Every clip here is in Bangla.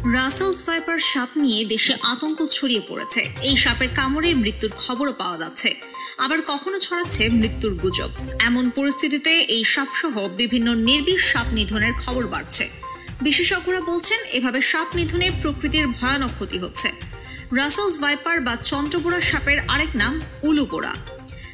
রাসেলস ভাইপার সাপ নিয়ে দেশে আতঙ্ক ছড়িয়ে পড়েছে। এই সাপের কামড়ে মৃত্যুর খবরও পাওয়া যাচ্ছে, আবার কখনো ছড়াচ্ছে মৃত্যুর গুজব। এমন পরিস্থিতিতে এই সাপসহ বিভিন্ন নির্বিষ সাপ নিধনের খবর বাড়ছে। বিশেষজ্ঞরা বলছেন, এভাবে সাপ নিধনে প্রকৃতির ভয়ানক ক্ষতি হচ্ছে। রাসেলস ভাইপার বা চন্দ্রবোরা সাপের আরেক নাম উলুবোরা।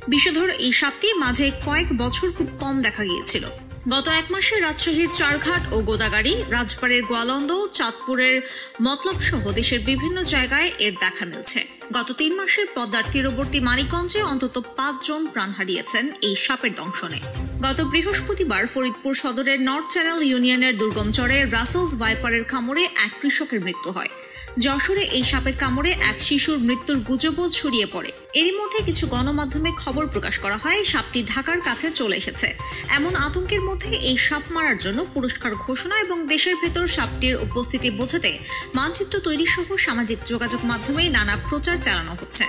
বিষধর এই সাপটি মাঝে কয়েক বছর খুব কম দেখা গিয়েছিল। গত এক মাসে রাজশাহীর চারঘাট ও গোদাগাড়ি, রাজবাড়ীর গোয়ালন্দ, চাঁদপুরের মতলব সহ দেশের বিভিন্ন জায়গায় এর দেখা মিলছে। গত ৩ মাসে পদ্মার তীরবর্তী মানিকগঞ্জে অন্তত ৫ জন প্রাণ হারিয়েছেন এই সাপের দংশনে। গত বৃহস্পতিবার ফরিদপুর সদরের নর্থ চ্যানেল ইউনিয়নের দুর্গমচরে রাসেলস ভাইপারের কামড়ে এক কৃষকের মৃত্যু হয়। যশোরে এই সাপের কামড়ে এক শিশুর মৃত্যুর গুজবও ছড়িয়ে পড়ে। এরই মধ্যে কিছু গণমাধ্যমে খবর প্রকাশ করা হয় সাপটি ঢাকার কাছে চলে এসেছে। এমন আতঙ্কের মধ্যে এই সাপ মারার জন্য পুরস্কার ঘোষণা এবং দেশের ভেতর সাপটির উপস্থিতি বোঝাতে মানচিত্র তৈরি সহ সামাজিক যোগাযোগ মাধ্যমে নানা প্রচার চালানো হচ্ছে।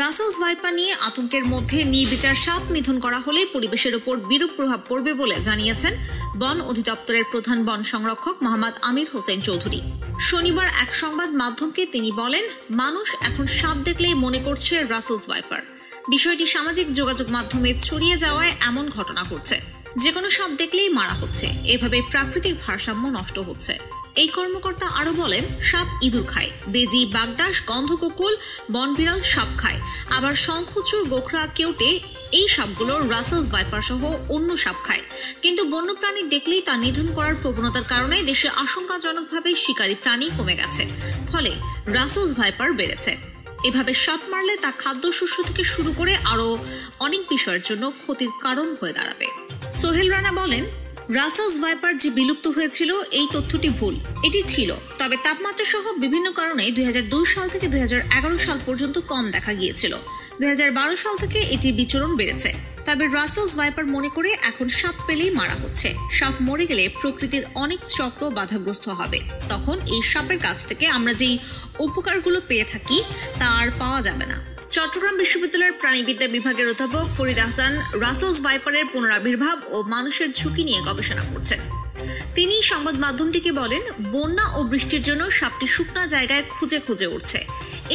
রাসেলস ভাইপার নিয়ে আতঙ্কের মধ্যে নির্বিচার সাপ নিধন করা হলে পরিবেশের উপর বিরূপ প্রভাব পড়বে বলে জানিয়েছেন বন অধিদপ্তরের প্রধান বন সংরক্ষক মোহাম্মদ আমির হোসেন চৌধুরী। শনিবার এক সংবাদ মাধ্যমকে তিনি বলেন, মানুষ এখন সাপ দেখলেই মনে করছে রাসেলস ভাইপার। বিষয়টি সামাজিক যোগাযোগ মাধ্যমে ছড়িয়ে যাওয়ায় এমন ঘটনা ঘটছে। যে কোনো সাপ দেখলেই মারা হচ্ছে, এভাবে প্রাকৃতিক ভারসাম্য নষ্ট হচ্ছে। এই কর্মকর্তা আরো বলেন, সাপ ইঁদুর খায়, বেজি, বাগডাস, গন্ধকুকুল, বনবিড়াল সাপ খায়, আবার শঙ্খচূড়, গোখরা, কেউটে এই সাপগুলো রাসেলস ভাইপার সহ অন্য সাপ খায়। কিন্তু বন্যপ্রাণী দেখলেই তা নিধন করার প্রবণতার কারণে দেশে আশঙ্কাজনকভাবে শিকারী প্রাণী কমে গেছে, ফলে রাসেলস ভাইপার বেড়েছে। এভাবে সাপ মারলে তা খাদ্যশস্য থেকে শুরু করে আরো অনেক বিষয়ের জন্য ক্ষতির কারণ হয়ে দাঁড়াবে। সোহেল রানা বলেন, রাসেলস ভাইপার যে বিলুপ্ত হয়েছিল এই তথ্যটি ভুল। এটি ছিল, তবে তাপমাত্রা সহ বিভিন্ন কারণে 2002 সাল থেকে 2011 সাল পর্যন্ত কম দেখা গিয়েছিল। 2012 সাল থেকে এটির বিচরণ বেড়েছে। তবে রাসেলস ভাইপার মনে করে এখন সাপ পেলেই মারা হচ্ছে। সাপ মরে গেলে প্রকৃতির অনেক চক্র বাধাগ্রস্ত হবে। তখন এই সাপের কাছ থেকে আমরা যেই উপকারগুলো পেয়ে থাকি তা আর পাওয়া যাবে না। চট্টগ্রাম বিশ্ববিদ্যালয়ের প্রাণীবিদ্যা বিভাগের অধ্যাপক ফরিদ আহসান রাসেলস ভাইপারের পুনরাবির্ভাব ও মানুষের ঝুঁকি নিয়ে গবেষণা করছেন। তিনি সংবাদ মাধ্যমটিকে বলেন, বন্যা ও বৃষ্টির জন্য সাপটি শুকনা জায়গায় খুঁজে খুঁজে উঠছে।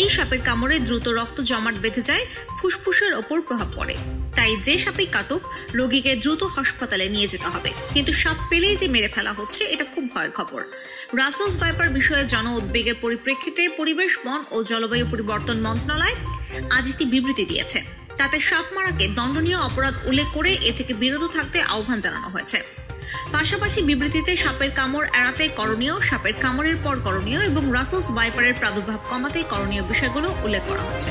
এই সাপের কামড়ে দ্রুত রক্ত জমাট বেঁধে যায়, ফুসফুসের ওপর প্রভাব পড়ে। তাই যে সাপেই কাটুক, রোগীকে দ্রুত হাসপাতালে নিয়ে যেতে হবে। কিন্তু সাপ পেলেই যে মেরে ফেলা হচ্ছে, এটা খুব ভয়ের খবর। রাসেলস ভাইপার বিষয়ে জন উদ্বেগের পরিপ্রেক্ষিতে পরিবেশ, বন ও জলবায়ু পরিবর্তন মন্ত্রণালয় আজ একটি বিবৃতি দিয়েছে। তাতে সাপ মারাকে দণ্ডনীয় অপরাধ উল্লেখ করে এ থেকে বিরত থাকতে আহ্বান জানানো হয়েছে। পাশাপাশি বিবৃতিতে সাপের কামড় এড়াতে করণীয়, সাপের কামড়ের পর করণীয় এবং রাসেলস ভাইপারের প্রাদুর্ভাব কমাতে করণীয় বিষয়গুলো উল্লেখ করা হচ্ছে।